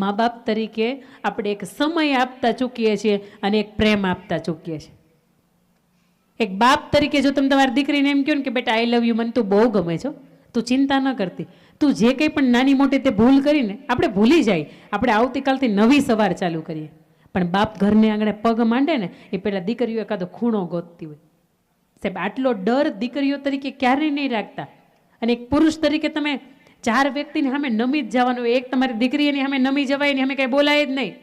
મા બાપ તરીકે આપણે એક સમય આપતા ચૂકીએ છીએ અને એક પ્રેમ આપતા ચૂકીએ છીએ. એક બાપ તરીકે જો તમે તમારી દીકરીને એમ કહો ને કે બેટા આઈ લવ યુ, મને તું બહુ ગમે છો, તું ચિંતા ન કરતી, તું જે કંઈ પણ નાની મોટી તે ભૂલ કરીને આપણે ભૂલી જાય, આપણે આવતીકાલથી નવી સવાર ચાલુ કરીએ. પણ બાપ ઘરને આંગણે પગ માંડે ને એ પહેલાં દીકરીઓ એકાદો ખૂણો ગોતતી હોય. સાહેબ આટલો ડર દીકરીઓ તરીકે ક્યારેય નહીં રાખતા. અને એક પુરુષ તરીકે તમે 4 વ્યક્તિને સામે નમી જ જવાનું હોય. એક તમારી દીકરી એની સામે નમી જવાય, એની સામે કાંઈ બોલાય જ નહીં,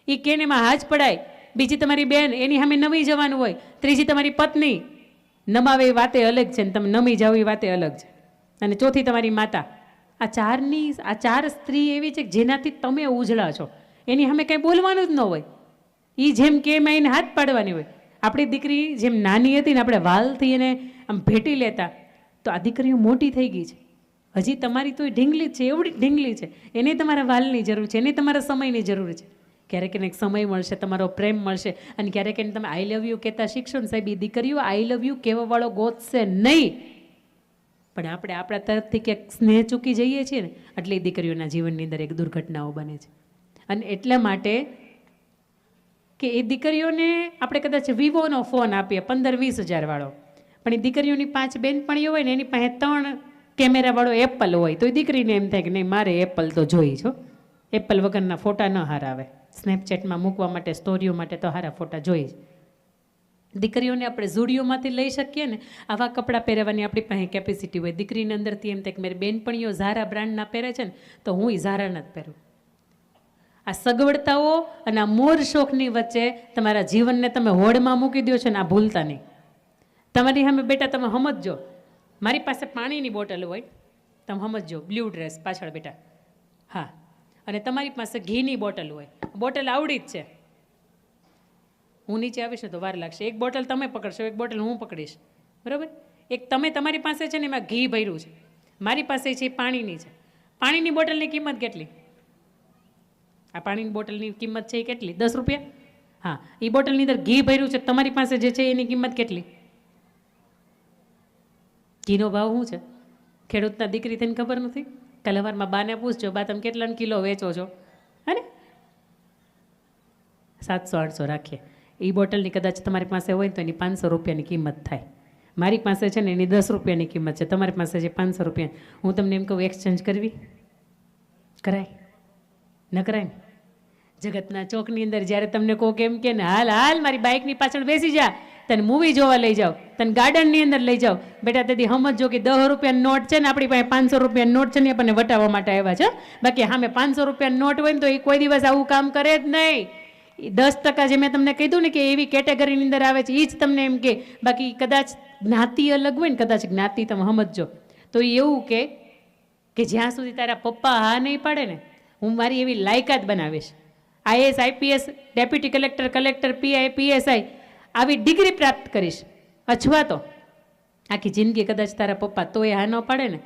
એ કેને એમાં હાજ પડાય. બીજી તમારી બેન, એની સામે નમી જવાનું હોય. ત્રીજી તમારી પત્ની, નમાવે એ વાતે અલગ છે ને તમે નમી જાવ એ વાતે અલગ છે. અને ચોથી તમારી માતા. આ 4 સ્ત્રી એવી છે કે જેનાથી તમે ઉજળા છો, એની સામે કંઈ બોલવાનું જ ન હોય. એ જેમ કે એમાં એને હાથ પાડવાની હોય. આપણી દીકરી જેમ નાની હતી ને આપણે વાલથી એને આમ ભેટી લેતા, તો આ દીકરીઓ મોટી થઈ ગઈ છે, હજી તમારી તો એ ઢીંગલી જ છે, એવડી ઢીંગલી છે. એને તમારા વાલની જરૂર છે, એને તમારા સમયની જરૂર છે. ક્યારેક એને એક સમય મળશે, તમારો પ્રેમ મળશે, અને ક્યારેક એને તમે આઈ લવ યુ કહેતા શીખશો ને સાહેબ, એ દીકરીઓ આઈ લવ યુ કહેવાવાળો ગોતશે નહીં. પણ આપણે આપણા તરફથી ક્યાંક સ્નેહ ચૂકી જઈએ છીએ ને એટલે એ દીકરીઓના જીવનની અંદર એક દુર્ઘટનાઓ બને છે. અને એટલા માટે કે એ દીકરીઓને આપણે કદાચ વિવોનો ફોન આપીએ 15-20 હજાર વાળો, પણ એ દીકરીઓની 5 બેનપણીઓ હોય ને એની પાસે 3 કેમેરાવાળો એપલ હોય, તો એ દીકરીને એમ થાય કે નહીં મારે એપલ તો જોઈ છો, એપલ વગરના ફોટા ન હારા આવે, સ્નેપચેટમાં મૂકવા માટે સ્ટોરીઓ માટે તો હારા ફોટા જોઈ. દીકરીઓને આપણે ઝુડિયોમાંથી લઈ શકીએ ને, આવા કપડાં પહેરવાની આપણી પાસે કેપેસિટી હોય. દીકરીની અંદરથી એમ થાય કે મારી બેનપણીઓ ઝારા બ્રાન્ડના પહેરે છે ને તો હું ઝારાના જ પહેરું. આ સગવડતાઓ અને આ મોર શોખની વચ્ચે તમારા જીવનને તમે હોડમાં મૂકી દો છો ને આ ભૂલતા નહીં. તમારી સામે બેટા તમે સમજજો, મારી પાસે પાણીની બોટલ હોય, તમે સમજજો, બ્લુ ડ્રેસ પાછળ બેટા, હા, અને તમારી પાસે ઘીની બોટલ હોય, બોટલ આવડી જ છે, હું નીચે આવીશ ને તો વાર લાગશે, એક બોટલ તમે પકડશો, એક બોટલ હું પકડીશ, બરાબર? એક તમારી પાસે છે ને એમાં ઘી ભર્યું છે, મારી પાસે છે એ પાણીની છે. પાણીની બોટલની કિંમત કેટલી? આ પાણીની બોટલની કિંમત છે એ કેટલી? 10 રૂપિયા. હા, એ બોટલની અંદર ઘી ભર્યું છે, તમારી પાસે જે છે એની કિંમત કેટલી? ઘીનો ભાવ શું છે? ખેડૂતના દીકરી થઈને ખબર નથી? કાલે સવારમાં બાને પૂછજો, બા તમે કેટલાનો કિલો વેચો છો? હે ને 700-800 રાખીએ. એ બોટલની કદાચ તમારી પાસે હોય તો એની 500 રૂપિયાની કિંમત થાય. મારી પાસે છે ને એની 10 રૂપિયાની કિંમત છે, તમારી પાસે છે 500 રૂપિયા. હું તમને એમ કહું એક્સચેન્જ કરવી કરાય? ન કરાય ને? જગતના ચોકની અંદર જ્યારે તમને કહો કેમ કે ને હાલ હાલ મારી બાઇકની પાછળ બેસી જા, તને મૂવી જોવા લઈ જાઓ, તને ગાર્ડનની અંદર લઈ જાઓ, બેટા તેથી સમજો કે 10 રૂપિયાનો નોટ છે ને આપણી પાસે 500 રૂપિયાનો નોટ છે ને આપણને વટાવવા માટે આવ્યા છે. બાકી સામે 500 રૂપિયાનો નોટ હોય ને તો એ કોઈ દિવસ આવું કામ કરે જ નહીં. 10% જે મેં તમને કીધું ને કે એવી કેટેગરીની અંદર આવે છે એ જ તમને એમ કે, બાકી કદાચ જ્ઞાતિ અલગ હોય ને, કદાચ જ્ઞાતિ તમે સમજજો તો એવું કે જ્યાં સુધી તારા પપ્પા હા નહીં પાડે ને હું મારી એવી લાયકાત બનાવીશ, IAS IPS deputy collector collector PI PSI આવી ડિગ્રી પ્રાપ્ત કરીશ, અથવા તો આખી જિંદગી કદાચ તારા પપ્પા તોય હા ન પાડે ને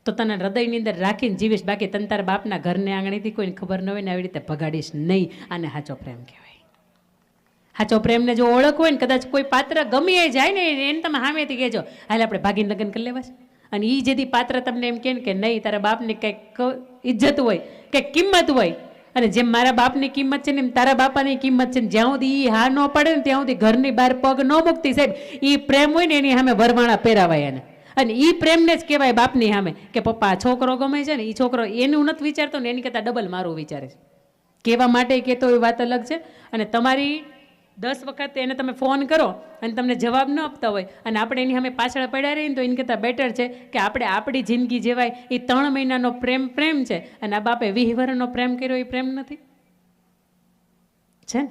તો તને હૃદયની અંદર રાખીને જીવીશ, બાકી તને તારા બાપના ઘરને આંગણેથી કોઈને ખબર ન હોય ને આવી રીતે ભગાડીશ નહીં. આને સાચો પ્રેમ કહેવાય. સાચો પ્રેમને જો ઓળખ હોય ને, કદાચ કોઈ પાત્ર ગમી જાય ને એને તમે સામેથી કહેજો હાલ આપણે ભાગીને લગ્ન કરી લેવા છે. અને એ જેથી પાત્ર તમને એમ કહે કે નહીં તારા બાપની કંઈક ઇજ્જત હોય, કંઈક કિંમત હોય, અને જેમ મારા બાપની કિંમત છે ને એમ તારા બાપાની કિંમત છે ને, જ્યાં સુધી એ હા ન પડે ને ત્યાં સુધી ઘરની બહાર પગ ન મૂકતી સાહેબ. એ પ્રેમ હોય ને એની સામે વરવાણા પહેરાવાય એને, અને એ પ્રેમને જ કહેવાય બાપની સામે કે પપ્પા આ છોકરો ગમે છે ને, એ છોકરો એનું નથી વિચારતો ને એની કરતાં ડબલ મારું વિચારે છે. કહેવા માટે કહેતો એ વાત અલગ છે. અને તમારી 10 વખત એને તમે ફોન કરો અને તમને જવાબ ન આપતા હોય અને આપણે એની સામે પાછળ પડ્યા રહીને તો એની કરતાં બેટર છે કે આપણે આપણી જિંદગી જેવાય. એ 3 મહિનાનો પ્રેમ છે અને આ બાપે 20 વર્ષનો પ્રેમ કર્યો એ પ્રેમ નથી છે ને?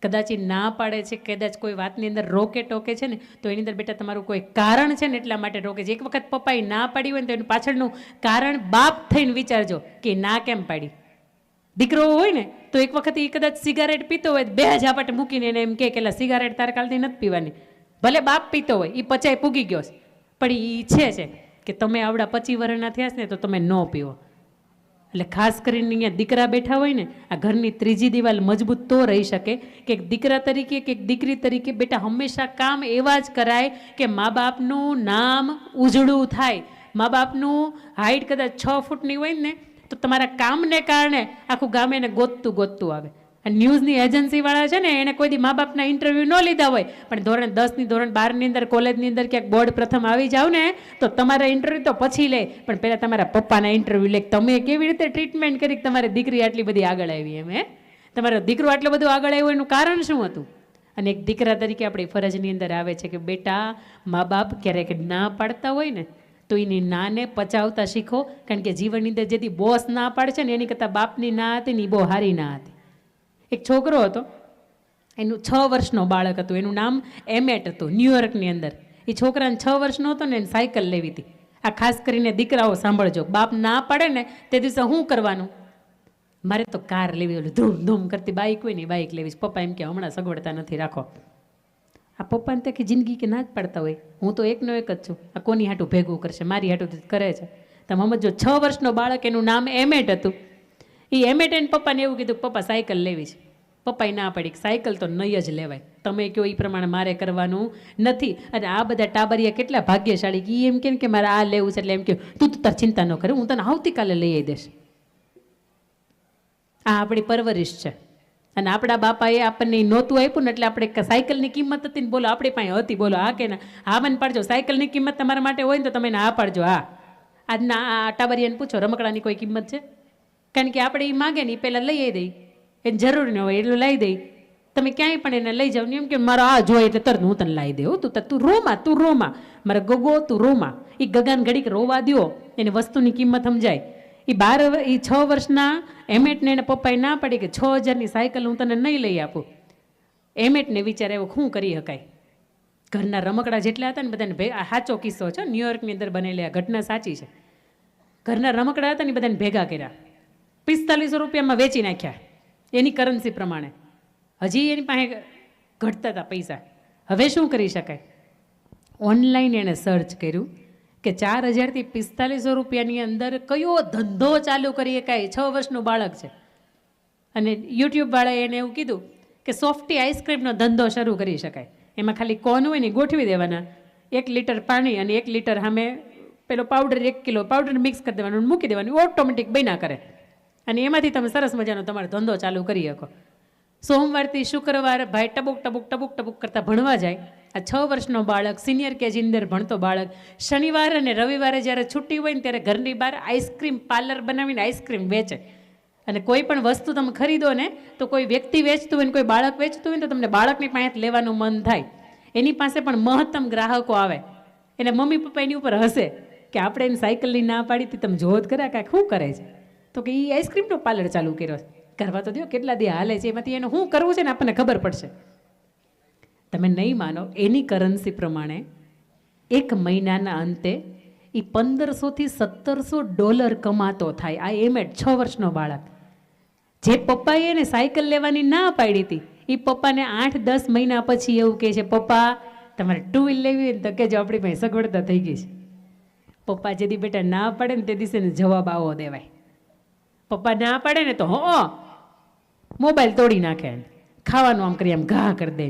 કદાચ એ ના પાડે છે, કદાચ કોઈ વાતની અંદર રોકે ટોકે છે ને તો એની અંદર બેટા તમારું કોઈ કારણ છે ને એટલા માટે રોકે છે. એક વખત પપ્પાએ ના પાડી હોય ને તો એનું પાછળનું કારણ બાપ થઈને વિચારજો કે ના કેમ પાડી. દીકરો હોય ને તો એક વખત એ કદાચ સિગારેટ પીતો હોય, 2 ઝાપટ મૂકીને એને એમ કે સિગારેટ તારે કાલથી નથી પીવાની, ભલે બાપ પીતો હોય એ પચાઈ પૂગી ગયો છે, પણ એ ઈચ્છે છે કે તમે આવડા 25 વર્ષના થયા ને તો તમે ન પીવો. એટલે ખાસ કરીને અહીંયા દીકરા બેઠા હોય ને, આ ઘરની ત્રીજી દિવાલ મજબૂત તો રહી શકે કે એક દીકરા તરીકે કે એક દીકરી તરીકે બેટા હંમેશા કામ એવા જ કરાય કે મા બાપનું નામ ઉજળું થાય. મા બાપનું હાઈટ કદાચ 6 ફૂટની હોય ને તો તમારા કામને કારણે આખું ગામ એને ગોતતું આવે. અને ન્યૂઝની એજન્સીવાળા છે ને એને કોઈ દી મા બાપના ઇન્ટરવ્યૂ ન લીધા હોય, પણ ધોરણ 10ની ધોરણ 12ની અંદર કોલેજની અંદર ક્યાંક બોર્ડ પ્રથમ આવી જાવ ને તો તમારા ઇન્ટરવ્યૂ તો પછી લે, પણ પહેલાં તમારા પપ્પાના ઇન્ટરવ્યૂ લે. તમે કેવી રીતે ટ્રીટમેન્ટ કરી કે તમારી દીકરી આટલી બધી આગળ આવી એમ? તમારો દીકરો આટલો બધો આગળ આવ્યો એનું કારણ શું હતું? અને એક દીકરા તરીકે આપણી ફરજની અંદર આવે છે કે બેટા, મા બાપ ક્યારેક ના પાડતા હોય ને તો એની નાને પચાવતા શીખો, કારણ કે જીવનની અંદર જેથી બોસ ના પાડશે ને એની કરતાં બાપની ના હતી ને એ બહુ હારી ના હતી. એક છોકરો હતો, એનું 6 વર્ષનો બાળક હતું, એનું નામ એમેટ હતું, ન્યુયોર્કની અંદર. એ છોકરાને 6 વર્ષનો હતો ને એને સાયકલ લેવી હતી. આ ખાસ કરીને દીકરાઓ સાંભળજો, બાપ ના પાડે ને તે દિવસે શું કરવાનું? મારે તો કાર લેવી, ઓલું ધૂમ ધૂમ કરતી બાઇક હોય ને બાઇક લેવી. પપ્પા એમ કે હમણાં સગવડતા નથી, રાખો. આ પપ્પાને તે કે જિંદગી કે ના જ પાડતા હોય, હું તો એકનો એક જ છું, આ કોની હાટું ભેગું કરશે, મારી હાટું કરે છે. તમે સમજો, 6 વર્ષનો બાળક, એનું નામ એમેટ હતું. એ એમેટ એને પપ્પાને એવું કીધું પપ્પા સાયકલ લેવી છે. પપ્પાએ ના પાડી, સાયકલ તો નહીં જ લેવાય, તમે કહો એ પ્રમાણે મારે કરવાનું નથી. અને આ બધા ટાબરિયા કેટલા ભાગ્યશાળી કે એમ કે મારે આ લેવું છે, એટલે એમ કે તું તાર ચિંતા ન કરે, હું તને આવતીકાલે લઈ આવી દઈશ. આ આપણી પરવરિશ છે. અને આપણા બાપાએ આપણને નહોતું આપ્યું ને એટલે આપણે સાયકલની કિંમત હતી ને બોલો આપણી પાસે હતી, બોલો હા કે ના? હા મને પાડજો, સાયકલની કિંમત તમારા માટે હોય ને તો તમે હા પાડજો. હા, આજના આ ટાબરિયાને પૂછો રમકડાની કોઈ કિંમત છે? કારણ કે આપણે એ માગે ને એ પહેલાં લઈ આવી દઈ, એને જરૂર ન હોય એટલું લાવી દઈ. તમે ક્યાંય પણ એને લઈ જાવ ને એમ કે મારો આ જોઈએ એટલે તરત હું તને લાવી દઉં, તું રોમાં મારા ગગો, તું રોમાં. એ ગગાને ઘડીક રોવા દો, એને વસ્તુની કિંમત સમજાય. એ 6 વર્ષના એમેટને એને પપ્પાએ ના પાડી કે 6000ની સાયકલ હું તને નહીં લઈ આપું. એમેટને વિચાર એવો શું કરી શકાય? ઘરના રમકડા જેટલા હતા ને બધાને આ સાચો કિસ્સો છે, ન્યુયોર્કની અંદર બનેલી આ ઘટના સાચી છે. ઘરના રમકડા હતા ને બધાને ભેગા કર્યા, 4500 રૂપિયામાં વેચી નાખ્યા એની કરન્સી પ્રમાણે. હજી એની પાસે ઘટતા હતા પૈસા. હવે શું કરી શકાય? ઓનલાઈન એણે સર્ચ કર્યું કે 4000થી 4500 રૂપિયાની અંદર કયો ધંધો ચાલુ કરી શકાય. 6 વર્ષનું બાળક છે. અને યુટ્યુબવાળાએ એને એવું કીધું કે સોફ્ટી આઈસ્ક્રીમનો ધંધો શરૂ કરી શકાય. એમાં ખાલી કોન હોય ને ગોઠવી દેવાના, 1 લીટર પાણી અને 1 લીટર સામે પેલો પાવડર 1 કિલો પાવડર મિક્સ કરી દેવાનું, મૂકી દેવાનું, ઓટોમેટિક બન્યા કરે. અને એમાંથી તમે સરસ મજાનો તમારો ધંધો ચાલુ કરી શકો. સોમવારથી શુક્રવાર ભાઈ ટબુક કરતા ભણવા જાય. આ 6 વર્ષનો બાળક, સિનિયર કેજી અંદર ભણતો બાળક, શનિવાર અને રવિવારે જ્યારે છુટ્ટી હોય ને ત્યારે ઘરની બહાર આઈસ્ક્રીમ પાર્લર બનાવીને આઈસ્ક્રીમ વેચે. અને કોઈ પણ વસ્તુ તમે ખરીદો ને તો કોઈ વ્યક્તિ વેચતું હોય ને કોઈ બાળક વેચતું હોય ને તો તમને બાળકની પાસે લેવાનું મન થાય. એની પાસે પણ મહત્તમ ગ્રાહકો આવે. એને મમ્મી પપ્પા એની ઉપર હસે કે આપણે એને સાયકલની ના પાડી હતી, તમે જોત કર્યા કાંઈક શું કરે છે? તો કે એ આઈસ્ક્રીમનો પાર્લર ચાલુ કર્યો છે. કરવા તો દો, કેટલા દી હાલે છે, એમાંથી એને શું કરવું છે ને આપણને ખબર પડશે. તમે નહીં માનો, એની કરન્સી પ્રમાણે 1 મહિનાના અંતે એ $1500 થી $1700 કમાતો થાય. આ એમેટ 6 વર્ષનો બાળક. જે પપ્પાએ એને સાયકલ લેવાની ના પાડી હતી એ પપ્પાને 8-10 મહિના પછી એવું કહે છે, પપ્પા તમારે 2 વ્હીલ લેવી હોય ને તો કહેજો, આપણી પાસે સગવડતા થઈ ગઈ છે. પપ્પા જેથી બેટા ના પાડે ને તે દિવસે જવાબ આવો દેવાય. પપ્પા ના પાડે ને તો મોબાઈલ તોડી નાખે, ખાવાનું આમ કરી આમ ઘા કરી દે,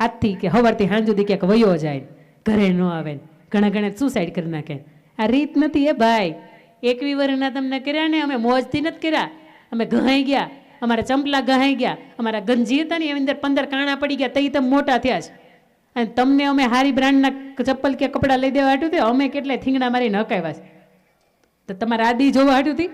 આજથી કે સવારથી સાંજ સુધી ક્યાંક વયો જાય, ઘરે ન આવે, ઘણા સુસાઇડ કરી નાખે. આ રીત નથી એ ભાઈ. 21 વર્ષના તમને કર્યા ને, અમે મોજથી નથી કર્યા, અમે ઘહાઈ ગયા, અમારા ચંપલા ઘહાઈ ગયા, અમારા ગંજી હતા ને એની અંદર 15 કાણા પડી ગયા, તઈ તમે મોટા થયા છે. અને તમને અમે હારી બ્રાન્ડના ચપ્પલ કે કપડાં લઈ દેવા હાટું અમે કેટલાય થીંગડા મારીને હકાવ્યા છે. તો તમારે આદિ જોવા હાટું હતી?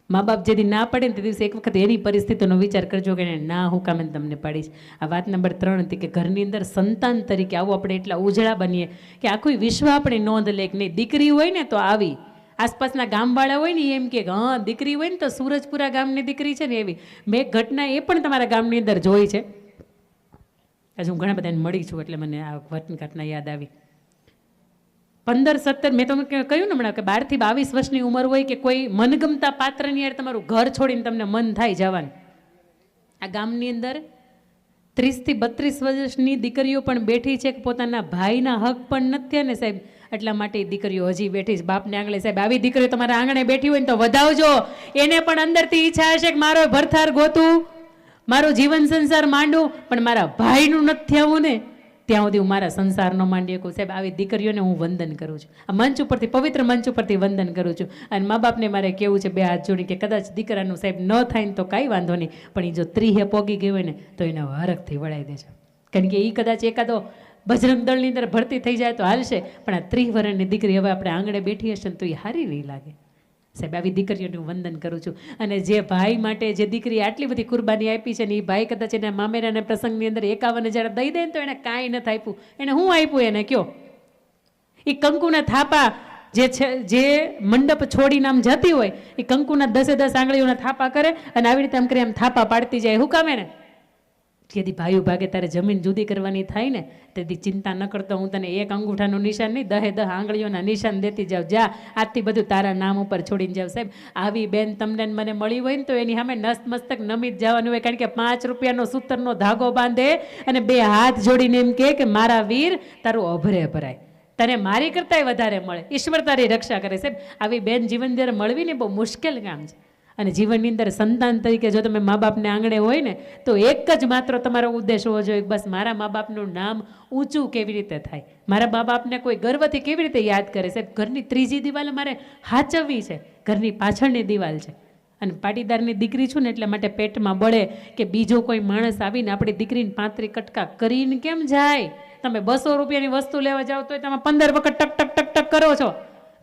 મા બાપ જેથી ના પડે ને તે દિવસે એક વખત એની પરિસ્થિતિનો વિચાર કરજો કે ના હું કામે તમને પાડીશ. આ વાત નંબર 3 હતી કે ઘરની અંદર સંતાન તરીકે આવું આપણે એટલા ઉજળા બનીએ કે આખું વિશ્વ આપણે નોંધ લે કે નહીં. દીકરી હોય ને તો આવી, આસપાસના ગામવાળા હોય ને એમ કે હા દીકરી હોય ને તો સુરજપુરા ગામની દીકરી છે ને એવી. મેં ઘટના એ પણ તમારા ગામની અંદર જોઈ છે. આજે હું ઘણા બધાને મળી છું એટલે મને આ ઘટના યાદ આવી. 15-17 મેં તમને કહ્યું ને હમણાં કે 12 થી 22 વર્ષની ઉંમર હોય કે કોઈ મનગમતા પાત્રની યાર તમારું ઘર છોડીને તમને મન થાય જવાનું. આ ગામની અંદર 30 થી 32 વર્ષની દીકરીઓ પણ બેઠી છે કે પોતાના ભાઈના હક પણ નથી ને સાહેબ, એટલા માટે દીકરીઓ હજી બેઠી છે બાપને આંગણે. સાહેબ આવી દીકરીઓ તમારા આંગણે બેઠી હોય ને તો વધાવજો. એને પણ અંદરથી ઈચ્છા હશે કે મારો ભરથાર ગોતું, મારો જીવન સંસાર માંડું, પણ મારા ભાઈનું નથી આવું ને ત્યાં સુધી હું મારા સંસાર ન માંડી શકું. સાહેબ, આવી દીકરીઓને હું વંદન કરું છું, આ મંચ ઉપરથી, પવિત્ર મંચ ઉપરથી વંદન કરું છું. અને મા બાપને મારે કેવું છે બે હાથ જોડી કે કદાચ દીકરાનું સાહેબ ન થાય ને તો કાંઈ વાંધો નહીં, પણ એ જો ત્રીહે પોગી ગયું હોય ને તો એને હરખથી વળાવી દેજો. કારણ કે એ કદાચ એકાદો બજરંગ દળની અંદર ભરતી થઈ જાય તો હાલશે, પણ આ 30 વર્ષની દીકરી હવે આપણે આંગણે બેઠી હશે ને તો એ હારી નહીં લાગે. સાહેબ, આવી દીકરીઓને હું વંદન કરું છું. અને જે ભાઈ માટે જે દીકરી આટલી બધી કુરબાની આપી છે ને એ ભાઈ કદાચ એના મામેરાના પ્રસંગની અંદર 51,000 દઈ દે ને તો એને કાંઈ નથી આપ્યું. એને હું આપ્યું એને કયો? એ કંકુના થાપા જે છે, જે મંડપ છોડીને આમ જતી હોય એ કંકુના 10 આંગળીઓના થાપા કરે અને આવી રીતે આમ કરી આમ થાપા પાડતી જાય. હું કામે ને જેથી ભાઈઓ ભાગે તારે જમીન જુદી કરવાની થાય ને તેથી ચિંતા ન કરતો, હું તને એક અંગૂઠાનું નિશાન નહીં 10 આંગળીઓના નિશાન દેતી જાઉં. જા, આજથી બધું તારા નામ ઉપર છોડીને જાવ. સાહેબ, આવી બેન તમને મને મળી હોય ને તો એની સામે નસ્તમસ્તક નમી જ જવાનું હોય. કારણ કે 5 રૂપિયાનો સૂતરનો ધાગો બાંધે અને 2 હાથ જોડીને એમ કે મારા વીર તારું અભરે ભરાય, તને મારી કરતાંય વધારે મળે, ઈશ્વર તારી રક્ષા કરે. સાહેબ, આવી બેન જીવન જ્યારે મળવી ને બહુ મુશ્કેલ કામ છે. અને જીવનની અંદર સંતાન તરીકે જો તમે મા બાપને આંગણે હોય ને તો એક જ માત્ર તમારો ઉદ્દેશ હોવો જોઈએ, બસ મારા મા બાપનું નામ ઊંચું કેવી રીતે થાય, મારા મા બાપને કોઈ ગર્વથી કેવી રીતે યાદ કરે. સાહેબ, ઘરની ત્રીજી દિવાલ મારે હાચવવી છે, ઘરની પાછળની દિવાલ છે. અને પાટીદારની દીકરી છું ને એટલે માટે પેટમાં બળે કે બીજો કોઈ માણસ આવીને આપણી દીકરીને 35 કટકા કરીને કેમ જાય. તમે 200 રૂપિયાની વસ્તુ લેવા જાઓ તો તમે 15 વખત ટક ટક ટક ટક કરો છો.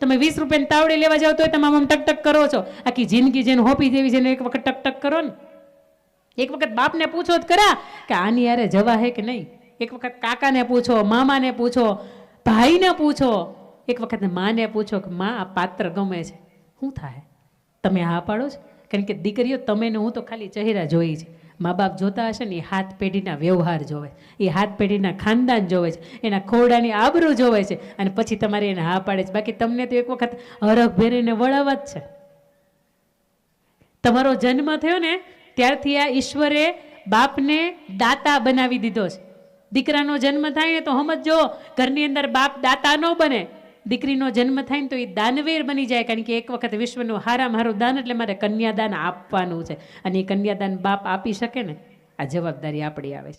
તમે 20 રૂપિયાની તાવડી લેવા જાઓ તો તમે આમ ટક ટક કરો છો. આખી જિંદગી જેને હોપી જેવી છે ને એક વખત ટક ટક કરો ને. એક વખત બાપને પૂછો જ ખરા કે આની યારે જવા હે કે નહીં. એક વખત કાકાને પૂછો, મામાને પૂછો, ભાઈને પૂછો, એક વખત માને પૂછો કે માં આ પાત્ર ગમે છે, શું થાય? તમે હા પાડો છો? કારણ કે દીકરીઓ તમે ને હું તો ખાલી ચહેરા જોઈ છે, મા બાપ જોતા હશે ને એ હાથ પેઢીના વ્યવહાર જોવે, એ હાથ પેઢીના ખાનદાન જોવે છે, એના ખોરડાની આબરૂ જોવે છે અને પછી તમારે એને હા પાડે છે. બાકી તમને તો એક વખત હરખ ભેરીને વળાવવા જ છે. તમારો જન્મ થયો ને ત્યારથી આ ઈશ્વરે બાપને દાતા બનાવી દીધો છે. દીકરાનો જન્મ થાય ને તો સમજો ઘરની અંદર બાપ દાતા ન બને, દીકરીનો જન્મ થાય ને તો એ દાનવીર બની જાય. કારણ કે એક વખત વિશ્વનું હારામાં હારું દાન એટલે મારે કન્યાદાન આપવાનું છે અને એ કન્યાદાન બાપ આપી શકે ને, આ જવાબદારી આપણી આવે છે.